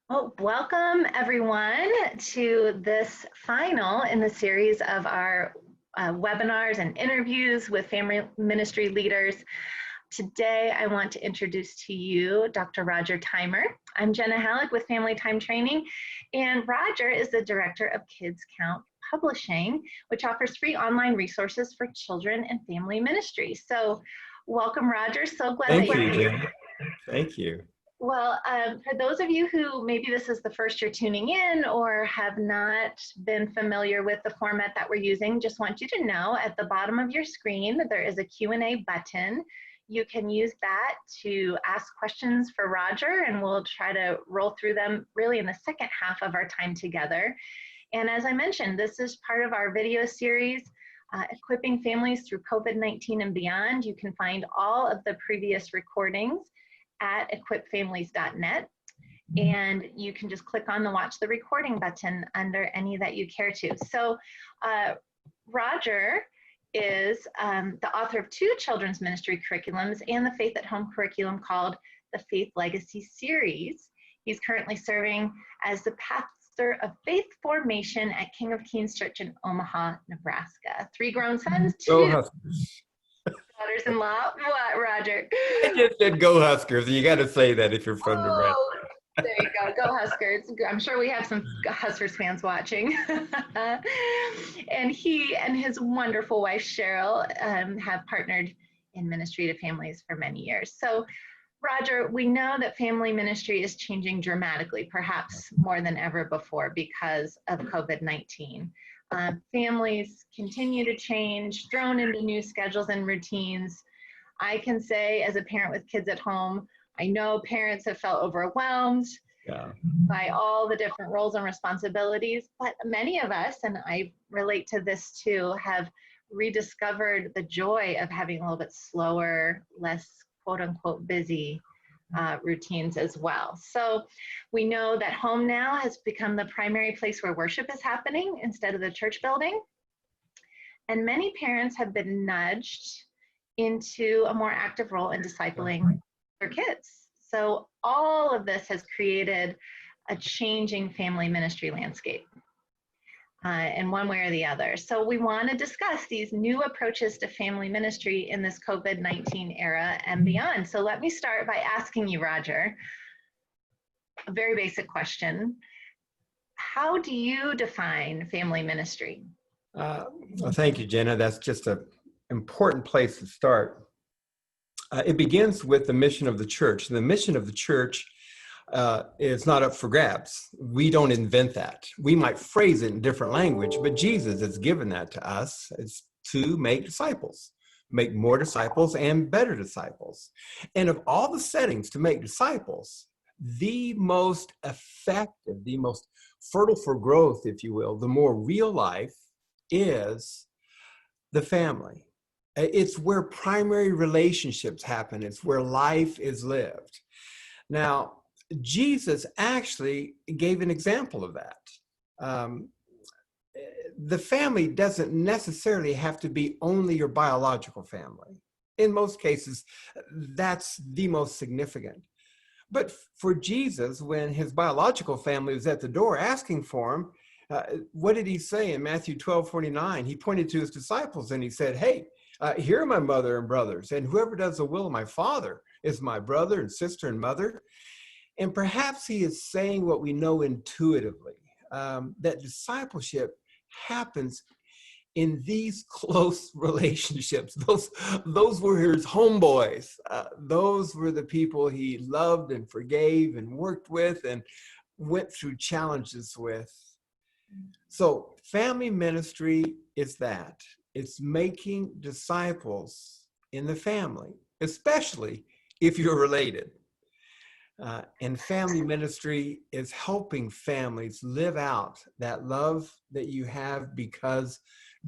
Well, welcome everyone to this final in the series of our webinars and interviews with family ministry leaders. Today, I want to introduce to you Dr. Roger Theimer. I'm Jenna Hallock with Family Time Training, and Roger is the director of Kount Publishing, which offers free online resources for children and family ministry. So welcome, Roger. So glad Thank that you, you're here. Jenna. Thank you. Well, for those of you who maybe this is the first you're tuning in or have not been familiar with the format that we're using, just want you to know at the bottom of your screen, there is a Q&A button. You can use that to ask questions for Roger, and we'll try to roll through them really in the second half of our time together. And as I mentioned, this is part of our video series, Equipping Families Through COVID-19 and Beyond. You can find all of the previous recordings at equipfamilies.net, and you can just click on the watch the recording button under any that you care to. So Roger is the author of 2 children's ministry curriculums and the Faith at Home curriculum called the Faith Legacy Series. He's currently serving as the pastor of faith formation at King of Kings Church in Omaha, Nebraska. 3 grown sons, 2 daughters-in-law. What, Roger? I just said go Huskers, and you got to say that if you're from Nebraska. There you go. Go Huskers. I'm sure we have some Huskers fans watching. And he and his wonderful wife, Cheryl, have partnered in ministry to families for many years. So, Roger, we know that family ministry is changing dramatically, perhaps more than ever before because of COVID-19. Families continue to change, thrown into new schedules and routines. I can say as a parent with kids at home, I know parents have felt overwhelmed by all the different roles and responsibilities, but many of us, and I relate to this too, have rediscovered the joy of having a little bit slower, less quote unquote busy routines as well. So we know that home now has become the primary place where worship is happening instead of the church building. And many parents have been nudged into a more active role in discipling their kids. So all of this has created a changing family ministry landscape in one way or the other. So we want to discuss these new approaches to family ministry in this COVID-19 era and beyond. So let me start by asking you, Roger, a very basic question. How do you define family ministry? Well, thank you, Jenna. That's just an important place to start. It begins with the mission of the church. The mission of the church is not up for grabs. We don't invent that. We might phrase it in different language, but Jesus has given that to us. It's to make disciples, make more disciples and better disciples. And of all the settings to make disciples, the most effective, the most fertile for growth, if you will, the more real life is the family. It's where primary relationships happen. It's where life is lived. Now, Jesus actually gave an example of that. The family doesn't necessarily have to be only your biological family. In most cases, that's the most significant. But for Jesus, when his biological family was at the door asking for him, what did he say in Matthew 12:49? He pointed to his disciples and he said, hey, here are my mother and brothers, and whoever does the will of my Father is my brother and sister and mother. And perhaps he is saying what we know intuitively, that discipleship happens in these close relationships. Those were his homeboys. Those were the people he loved and forgave and worked with and went through challenges with. So family ministry is that. It's making disciples in the family, especially if you're related. And family ministry is helping families live out that love that you have because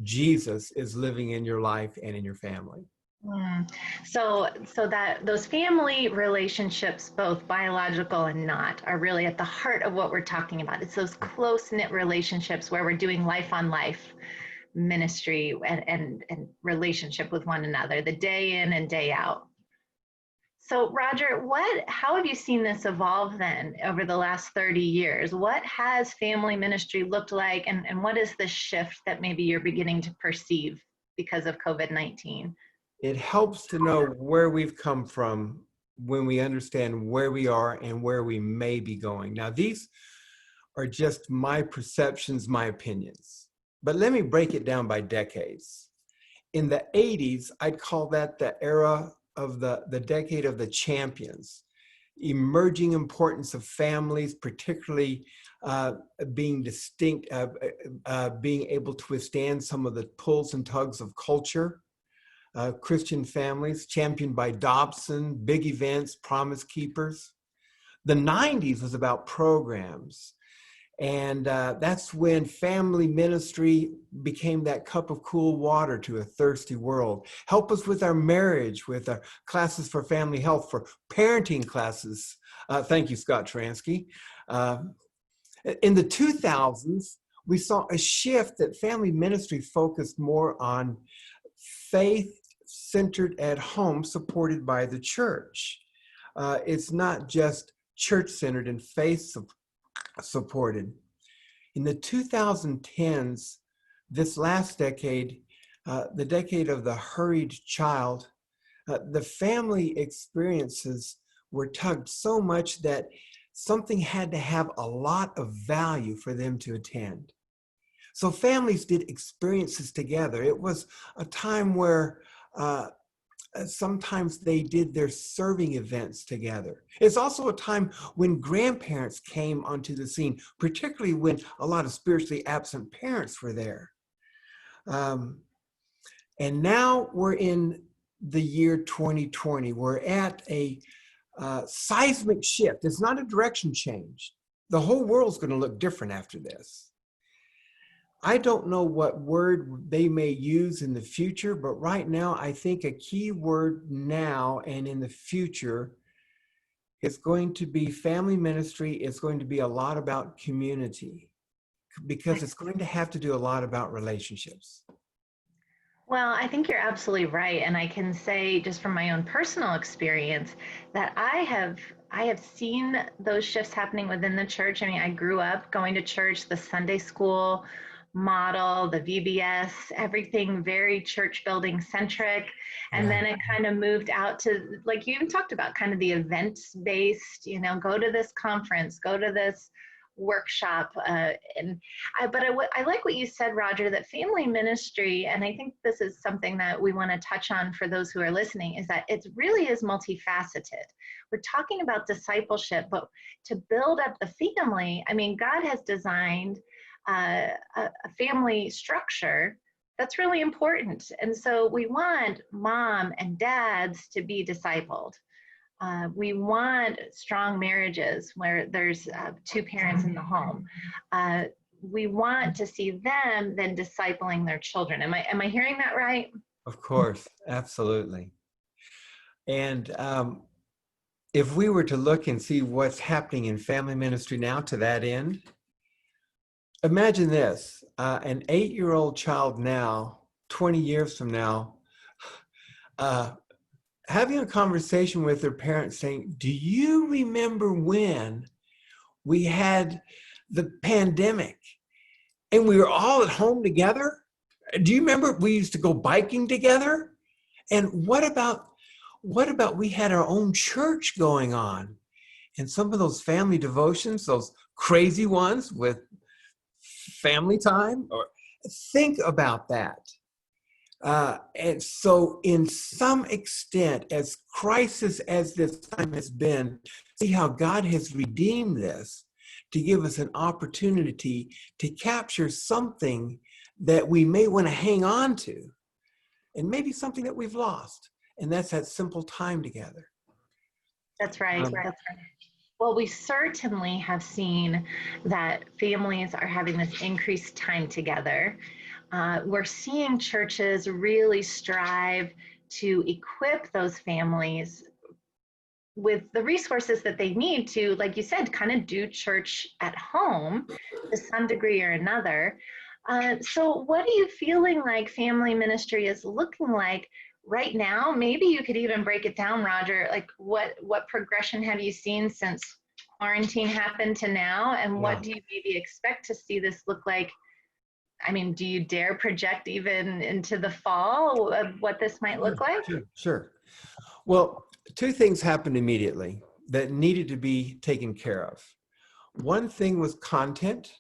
Jesus is living in your life and in your family. So that those family relationships, both biological and not, are really at the heart of what we're talking about. It's those close-knit relationships where we're doing life on life ministry and relationship with one another, the day in and day out. So Roger, how have you seen this evolve then over the last 30 years? What has family ministry looked like, and what is the shift that maybe you're beginning to perceive because of COVID-19? It helps to know where we've come from when we understand where we are and where we may be going. Now, these are just my perceptions, my opinions, but let me break it down by decades. In the 80s, I'd call that the era of the decade of the champions, emerging importance of families, particularly being distinct, being able to withstand some of the pulls and tugs of culture. Christian families, championed by Dobson, big events, Promise Keepers. The 90s was about programs. And that's when family ministry became that cup of cool water to a thirsty world. Help us with our marriage, with our classes for family health, for parenting classes. Thank you, Scott Transky. In the 2000s, we saw a shift that family ministry focused more on faith centered at home, supported by the church. It's not just church-centered and faith-supported. In the 2010s, this last decade, the decade of the hurried child, the family experiences were tugged so much that something had to have a lot of value for them to attend. So families did experiences together. It was a time where sometimes they did their serving events together. It's also a time when grandparents came onto the scene, particularly when a lot of spiritually absent parents were there. And now we're in the year 2020. We're at a seismic shift. It's not a direction change. The whole world's going to look different after this. I don't know what word they may use in the future, but right now, I think a key word now and in the future is going to be family ministry. It's going to be a lot about community, because it's going to have to do a lot about relationships. Well, I think you're absolutely right. And I can say just from my own personal experience that I have seen those shifts happening within the church. I mean, I grew up going to church, the Sunday school model, the VBS, everything very church building centric. And then it kind of moved out to, like you even talked about, kind of the events based, go to this conference, go to this workshop. I like what you said, Roger, that family ministry, and I think this is something that we want to touch on for those who are listening, is that it really is multifaceted. We're talking about discipleship, but to build up the family, I mean, God has designed a family structure that's really important. And so we want mom and dads to be discipled. We want strong marriages where there's two parents in the home. We want to see them then discipling their children. Am I hearing that right? Of course, absolutely. And if we were to look and see what's happening in family ministry now to that end, imagine this, an 8-year-old child now, 20 years from now, having a conversation with their parents saying, do you remember when we had the pandemic and we were all at home together? Do you remember we used to go biking together? And what about we had our own church going on? And some of those family devotions, those crazy ones with family time, or think about that. And so in some extent, as crisis as this time has been, see how God has redeemed this to give us an opportunity to capture something that we may want to hang on to, and maybe something that we've lost. And that's that simple time together. That's right. That's right. Well, we certainly have seen that families are having this increased time together. We're seeing churches really strive to equip those families with the resources that they need to, like you said, kind of do church at home to some degree or another. So what are you feeling like family ministry is looking like right now, maybe you could even break it down, Roger, like what progression have you seen since quarantine happened to now, and Yeah. what do you maybe expect to see this look like? I mean, do you dare project even into the fall of what this might look like? Sure. Well, two things happened immediately that needed to be taken care of. One thing was content,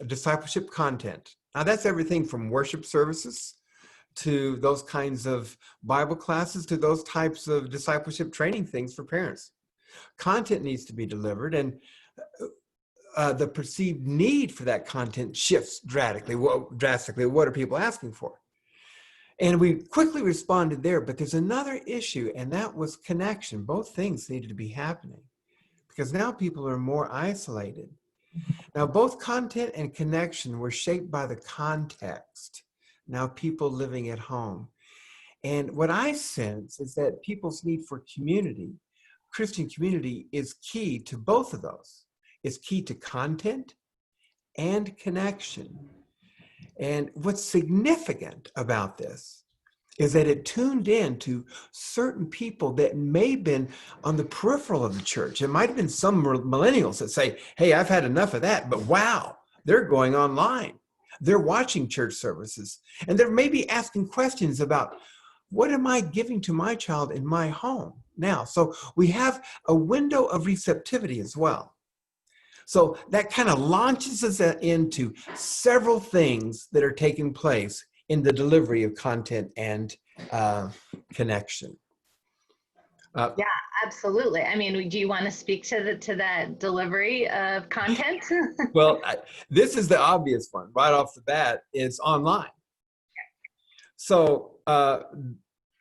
discipleship content. Now, that's everything from worship services to those kinds of Bible classes to those types of discipleship training things for parents. Content needs to be delivered, and the perceived need for that content shifts drastically. What are people asking for? And we quickly responded there, but there's another issue, and that was connection. Both things needed to be happening because now people are more isolated. Now, both content and connection were shaped by the context. Now, people living at home. And what I sense is that people's need for community, Christian community, is key to both of those. It's key to content and connection. And what's significant about this is that it tuned in to certain people that may have been on the peripheral of the church. It might have been some millennials that say, hey, I've had enough of that, but wow, they're going online. They're watching church services, and they're maybe asking questions about, what am I giving to my child in my home now? So we have a window of receptivity as well. So that kind of launches us into several things that are taking place in the delivery of content and connection. Yeah, absolutely. I mean, do you want to speak to that delivery of content? Well, this is the obvious one right off the bat, is online. So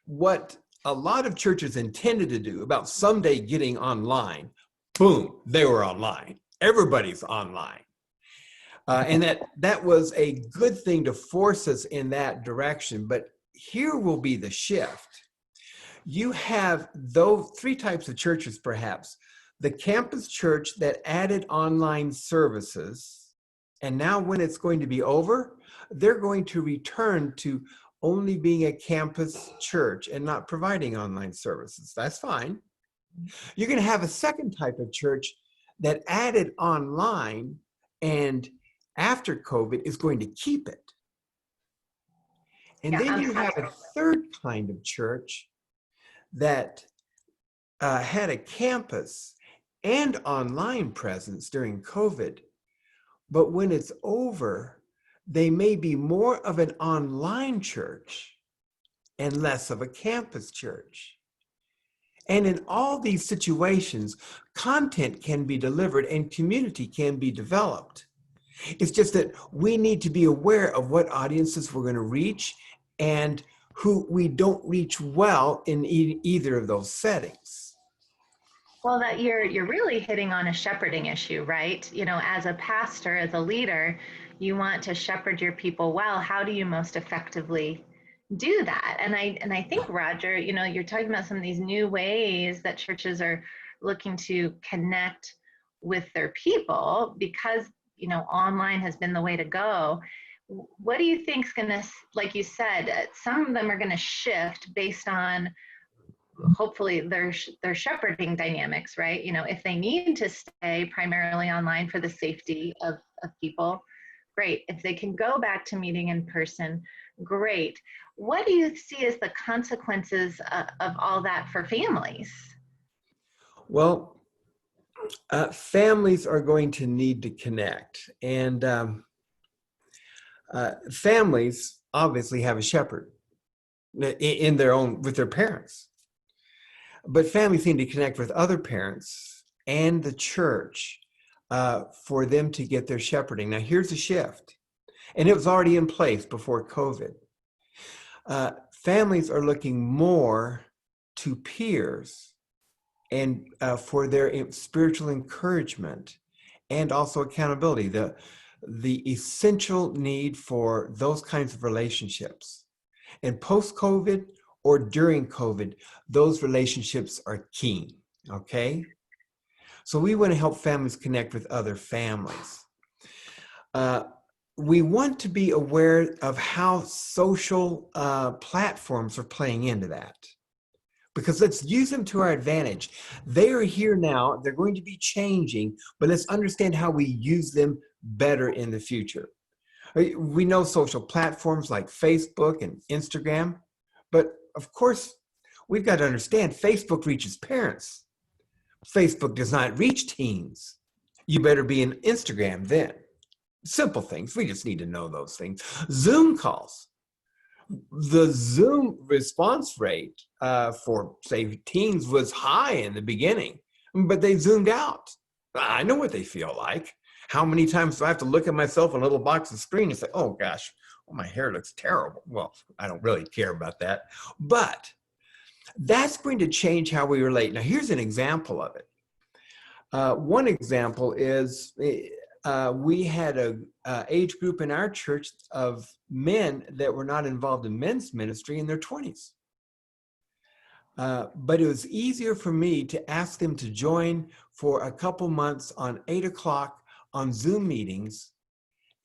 what a lot of churches intended to do about someday getting online, boom, they were online. Everybody's online. And that was a good thing to force us in that direction. But here will be the shift. You have those three types of churches, perhaps. The campus church that added online services, and now when it's going to be over, they're going to return to only being a campus church and not providing online services. That's fine. You're going to have a second type of church that added online, and after COVID is going to keep it. And then you have a third kind of church that had a campus and online presence during COVID. But when it's over, they may be more of an online church and less of a campus church. And in all these situations, content can be delivered and community can be developed. It's just that we need to be aware of what audiences we're going to reach and who we don't reach well in either of those settings. Well, that you're really hitting on a shepherding issue, right? You know, as a pastor, as a leader, you want to shepherd your people well. How do you most effectively do that? And I think, Roger, you know, you're talking about some of these new ways that churches are looking to connect with their people because, you know, online has been the way to go. What do you think is going to, like you said, some of them are going to shift based on hopefully their shepherding dynamics, right? You know, if they need to stay primarily online for the safety of people, great. If they can go back to meeting in person, great. What do you see as the consequences of all that for families? Well, families are going to need to connect, and families obviously have a shepherd in their own, with their parents. But families need to connect with other parents and the church for them to get their shepherding. Now, here's a shift, and it was already in place before COVID. Families are looking more to peers and for their spiritual encouragement and also accountability, the essential need for those kinds of relationships. And post-COVID, or during COVID, those relationships are key, okay? So we want to help families connect with other families. we want to be aware of how social platforms are playing into that, because let's use them to our advantage. They are here now. They're going to be changing, but let's understand how we use them better in the future. We know social platforms like Facebook and Instagram, but of course, we've got to understand Facebook reaches parents. Facebook does not reach teens. You better be in Instagram then. Simple things. We just need to know those things. Zoom calls. The Zoom response rate for, say, teens was high in the beginning, but they zoomed out. I know what they feel like. How many times do I have to look at myself in a little box of screen and say, oh gosh, well, my hair looks terrible. Well, I don't really care about that. But that's going to change how we relate. Now, here's an example of it. One example is we had a age group in our church of men that were not involved in men's ministry in their 20s. But it was easier for me to ask them to join for a couple months on 8 o'clock on Zoom meetings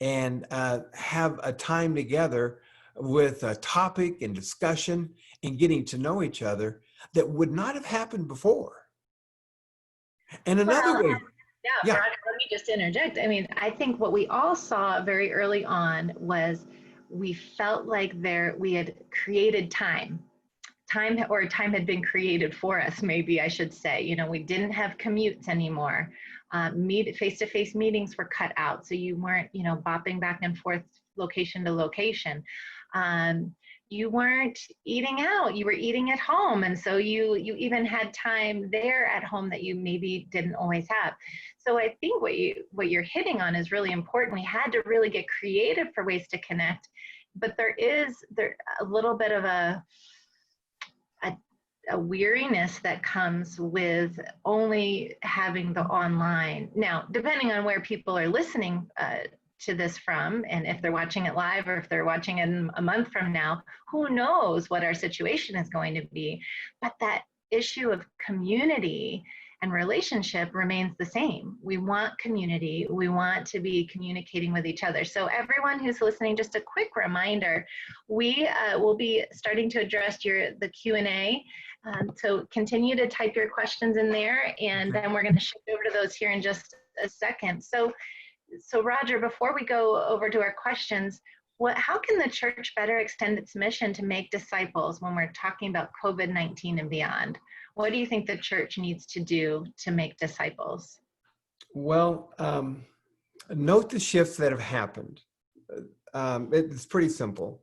and have a time together with a topic and discussion and getting to know each other that would not have happened before. And another way. Yeah, Veronica, let me just interject. I mean, I think what we all saw very early on was we felt like we had created time had been created for us, maybe I should say. You know, we didn't have commutes anymore. Face-to-face meetings were cut out, so you weren't, you know, bopping back and forth location to location. You weren't eating out, you were eating at home. And so you even had time there at home that you maybe didn't always have. So I think what you're hitting on is really important. We had to really get creative for ways to connect, but there a little bit of a weariness that comes with only having the online. Now, depending on where people are listening to this from, and if they're watching it live or if they're watching it a month from now, who knows what our situation is going to be. But that issue of community and relationship remains the same. We want community. We want to be communicating with each other. So everyone who's listening, just a quick reminder, we will be starting to address the Q&A. So continue to type your questions in there, and then we're going to shift over to those here in just a second. So Roger, before we go over to our questions, how can the church better extend its mission to make disciples when we're talking about COVID-19 and beyond? What do you think the church needs to do to make disciples? Well, note the shifts that have happened. It's pretty simple.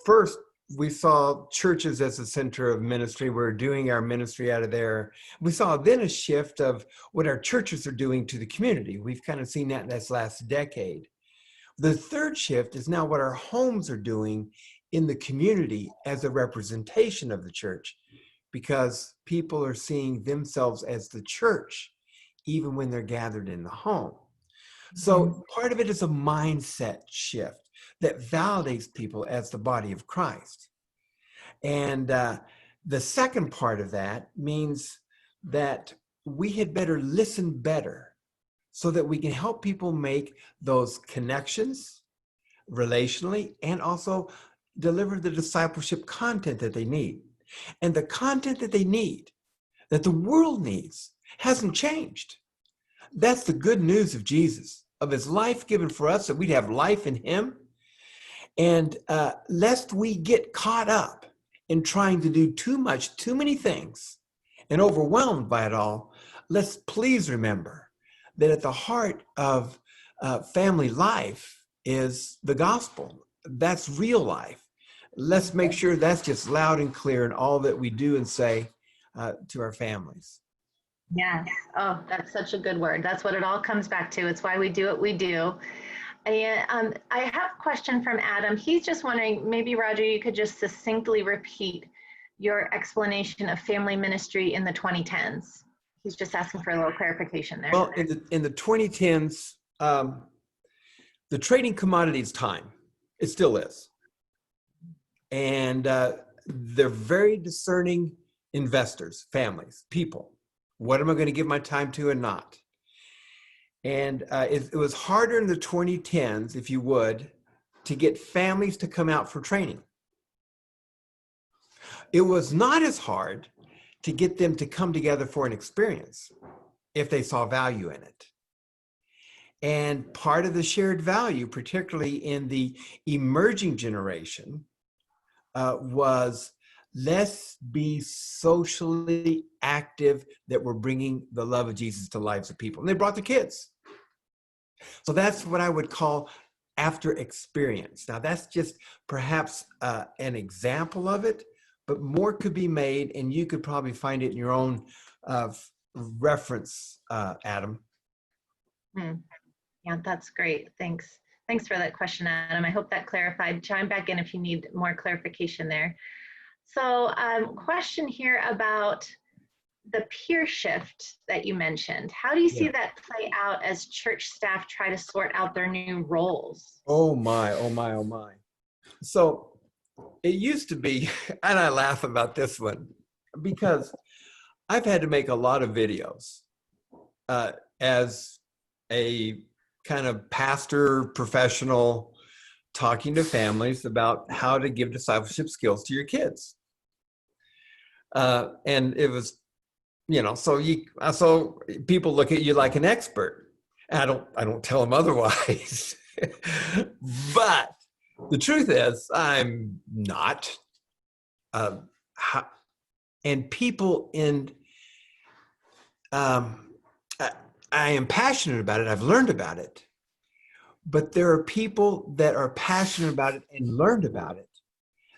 First, we saw churches as the center of ministry. We're doing our ministry out of there. We saw then a shift of what our churches are doing to the community. We've kind of seen that in this last decade. The third shift is now what our homes are doing in the community as a representation of the church, because people are seeing themselves as the church, even when they're gathered in the home. So part of it is a mindset shift that validates people as the body of Christ. And the second part of that means that we had better listen better so that we can help people make those connections relationally and also deliver the discipleship content that they need. And the content that they need, that the world needs, hasn't changed. That's the good news of Jesus, of his life given for us, that we'd have life in him. And lest we get caught up in trying to do too many things, and overwhelmed by it all, let's please remember that at the heart of family life is the gospel. That's real life. Let's make sure that's just loud and clear in all that we do and say to our families. Yes. Oh, that's such a good word. That's what it all comes back to. It's why we do what we do. And I have a question from Adam. He's just wondering, maybe Roger, you could just succinctly repeat your explanation of family ministry in the 2010s. He's just asking for a little clarification there. Well, in the 2010s, the trading commodity is time. It still is. And they're very discerning investors, families, people. What am I going to give my time to and not? And it was harder in the 2010s, if you would, to get families to come out for training. It was not as hard to get them to come together for an experience if they saw value in it. And part of the shared value, particularly in the emerging generation, was let's be socially active, that we're bringing the love of Jesus to lives of people. And they brought the kids. So that's what I would call after experience. Now, that's just perhaps an example of it, but more could be made, and you could probably find it in your own reference, Adam. Yeah, that's great. Thanks. Thanks for that question, Adam. I hope that clarified. Chime back in if you need more clarification there. So question here about the peer shift that you mentioned. How do you see that play out as church staff try to sort out their new roles? Oh my, oh my, oh my. So it used to be, and I laugh about this one, because I've had to make a lot of videos as a kind of pastor professional talking to families about how to give discipleship skills to your kids. And it was, so people look at you like an expert. I don't tell them otherwise. But the truth is, I'm not. And people I am passionate about it. I've learned about it. But there are people that are passionate about it and learned about it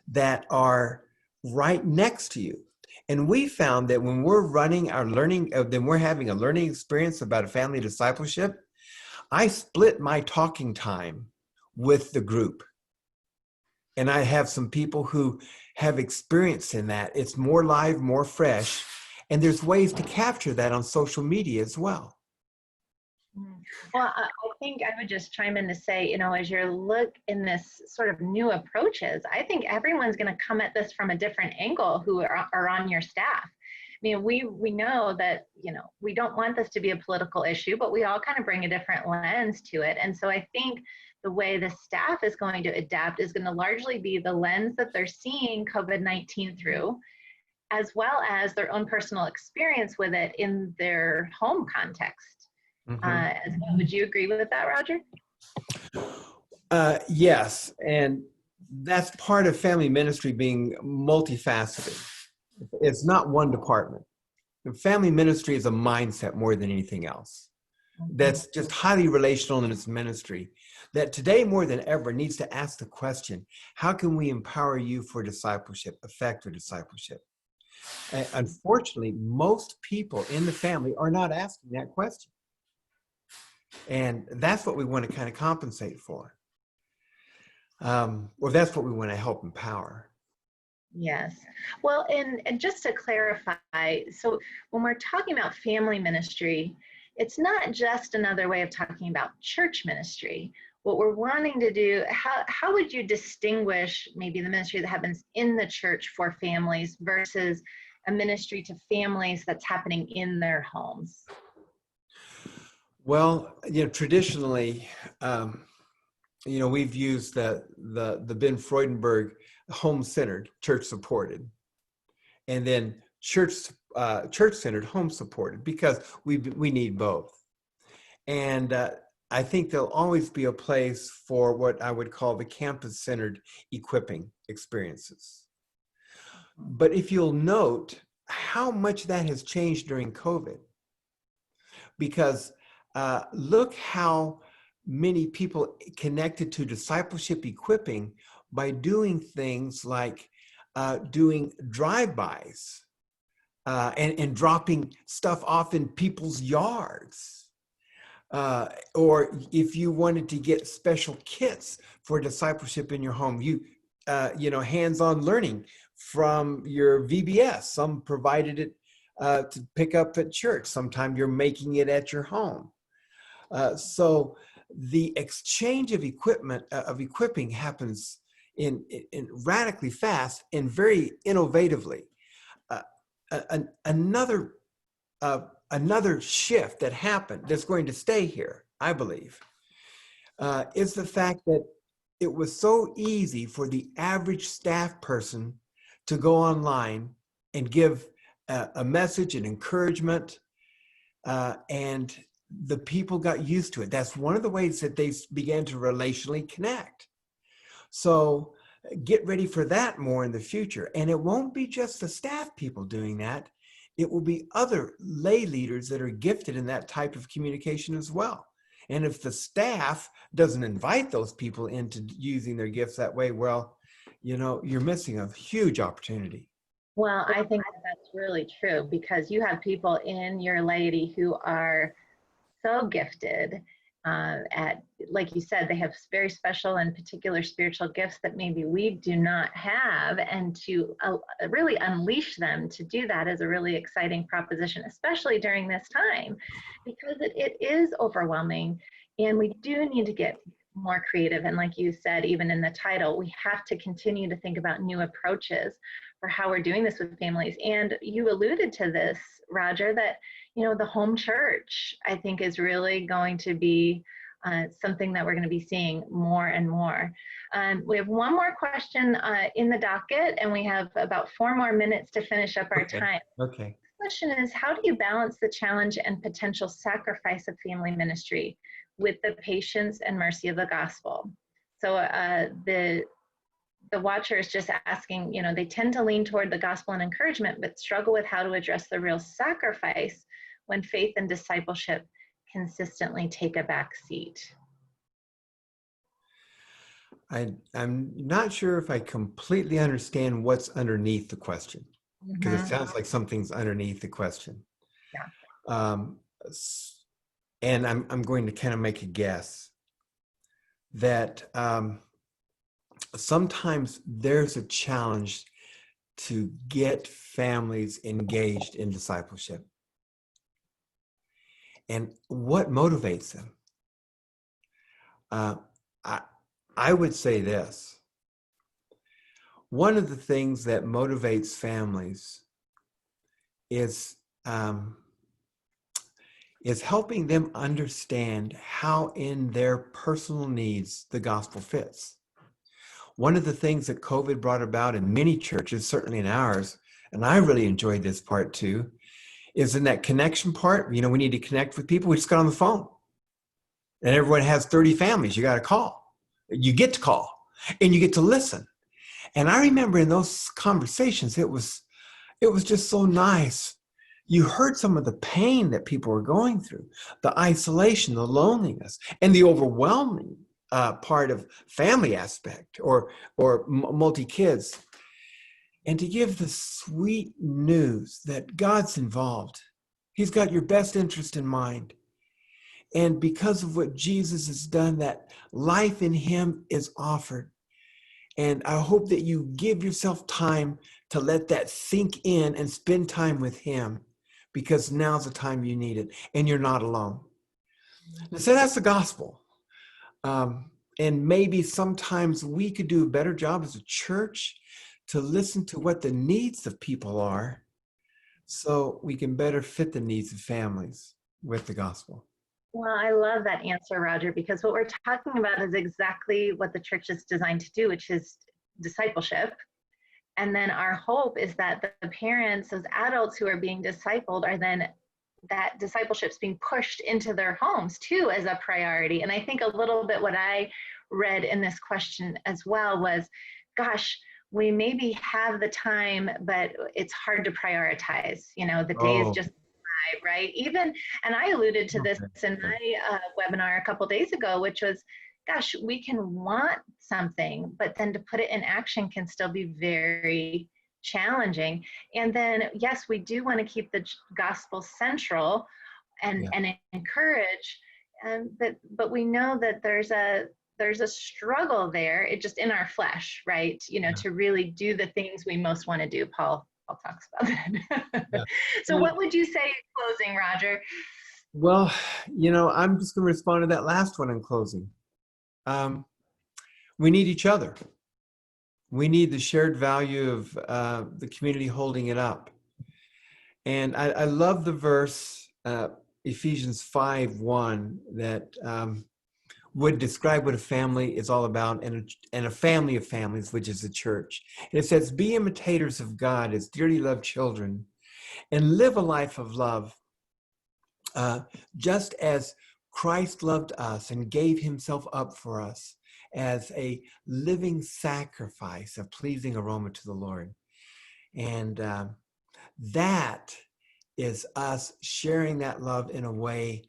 that are right next to you. And we found that when we're running our learning, then we're having a learning experience about a family discipleship, I split my talking time with the group. And I have some people who have experience in that. It's more live, more fresh. And there's ways to capture that on social media as well. Well, I think I would just chime in to say, as you look in this sort of new approaches, I think everyone's going to come at this from a different angle who are on your staff. I mean, we know that, we don't want this to be a political issue, but we all kind of bring a different lens to it. And so I think the way the staff is going to adapt is going to largely be the lens that they're seeing COVID-19 through, as well as their own personal experience with it in their home context. As well. Would you agree with that, Roger? Yes, and that's part of family ministry being multifaceted. It's not one department. Family ministry is a mindset more than anything else. That's just highly relational in its ministry, that today more than ever needs to ask the question, how can we empower you for discipleship, effective discipleship? And unfortunately, most people in the family are not asking that question. And that's what we want to kind of compensate for. Or that's what we want to help empower. Yes. Well, and just to clarify, so when we're talking about family ministry, it's not just another way of talking about church ministry. What we're wanting to do, how would you distinguish maybe the ministry that happens in the church for families versus a ministry to families that's happening in their homes? Well, traditionally, we've used the Ben Freudenberg home-centered, church-supported, and then church-centered, home-supported, because we need both. And I think there'll always be a place for what I would call the campus-centered equipping experiences. But if you'll note how much that has changed during COVID, because look how many people connected to discipleship equipping by doing things like doing drive-bys and dropping stuff off in people's yards. Or if you wanted to get special kits for discipleship in your home, hands-on learning from your VBS. Some provided it to pick up at church. Sometimes you're making it at your home. So the exchange of equipping happens in radically fast and very innovatively. Another another shift that happened that's going to stay here, I believe, is the fact that it was so easy for the average staff person to go online and give a message and encouragement, and the people got used to it. That's one of the ways that they began to relationally connect. So get ready for that more in the future. And it won't be just the staff people doing that. It will be other lay leaders that are gifted in that type of communication as well. And if the staff doesn't invite those people into using their gifts that way, well, you're missing a huge opportunity. Well, I think that's really true, because you have people in your laity who are so gifted at, like you said, they have very special and particular spiritual gifts that maybe we do not have, and to really unleash them to do that is a really exciting proposition, especially during this time, because it is overwhelming, and we do need to get more creative. And like you said, even in the title, we have to continue to think about new approaches for how we're doing this with families. And you alluded to this, Roger, that the home church, I think, is really going to be something that we're going to be seeing more and more. We have one more question in the docket, and we have about 4 more minutes to finish up our time. Okay. The question is, how do you balance the challenge and potential sacrifice of family ministry with the patience and mercy of the gospel? So the watcher is just asking, they tend to lean toward the gospel and encouragement, but struggle with how to address the real sacrifice when faith and discipleship consistently take a back seat. I'm not sure if I completely understand what's underneath the question, because it sounds like something's underneath the question. Yeah. And I'm going to kind of make a guess that sometimes there's a challenge to get families engaged in discipleship. And what motivates them? I would say this. One of the things that motivates families is helping them understand how in their personal needs the gospel fits. One of the things that COVID brought about in many churches, certainly in ours, and I really enjoyed this part too, is in that connection part. We need to connect with people. We just got on the phone. And everyone has 30 families you got to call. You get to call and you get to listen. And I remember in those conversations, it was just so nice. You heard some of the pain that people were going through, the isolation, the loneliness, and the overwhelming part of family aspect or multi-kids. And to give the sweet news that God's involved. He's got your best interest in mind. And because of what Jesus has done, that life in him is offered. And I hope that you give yourself time to let that sink in and spend time with him, because now's the time you need it and you're not alone. And so that's the gospel. And maybe sometimes we could do a better job as a church to listen to what the needs of people are, so we can better fit the needs of families with the gospel. Well, I love that answer, Roger, because what we're talking about is exactly what the church is designed to do, which is discipleship. And then our hope is that the parents, those adults who are being discipled, are then, that discipleship's being pushed into their homes too as a priority. And I think a little bit what I read in this question as well was, gosh, we maybe have the time, but it's hard to prioritize. The day is just right? Even, and I alluded to this in my webinar a couple days ago, which was, gosh, we can want something, but then to put it in action can still be very challenging. And then, yes, we do want to keep the gospel central and encourage, but we know that there's a struggle there. It just in our flesh, right? To really do the things we most want to do. Paul talks about that. So what would you say in closing, Roger? Well, I'm just going to respond to that last one in closing. We need each other. We need the shared value of the community holding it up. And I love the verse Ephesians 5:1 that would describe what a family is all about, and a family of families, which is the church. And it says, be imitators of God as dearly loved children, and live a life of love, just as Christ loved us and gave himself up for us as a living sacrifice, a pleasing aroma to the Lord. And that is us sharing that love in a way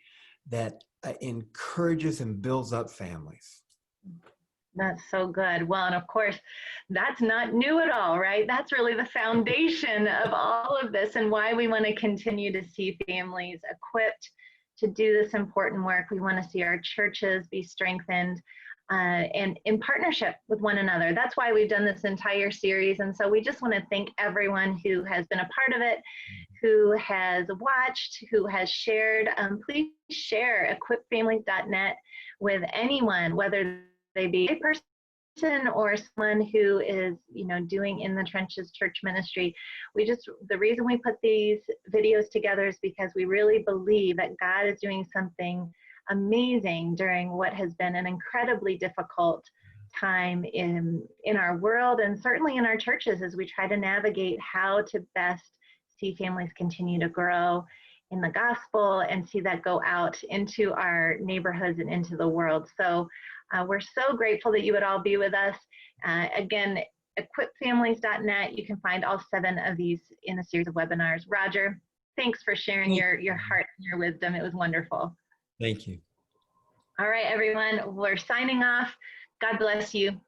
that encourages and builds up families. That's so good. Well, and of course, that's not new at all, right? That's really the foundation of all of this, and why we want to continue to see families equipped to do this important work. We want to see our churches be strengthened and in partnership with one another. That's why we've done this entire series. And so we just want to thank everyone who has been a part of it, who has watched, who has shared. Please share equipfamilies.net with anyone, whether they be a person or someone who is, doing in the trenches church ministry. The reason we put these videos together is because we really believe that God is doing something amazing during what has been an incredibly difficult time in our world, and certainly in our churches, as we try to navigate how to best see families continue to grow in the gospel and see that go out into our neighborhoods and into the world. So we're so grateful that you would all be with us. Again, equipfamilies.net. You can find all 7 of these in a series of webinars. Roger, thanks for sharing your heart and your wisdom. It was wonderful. Thank you. All right, everyone, we're signing off. God bless you.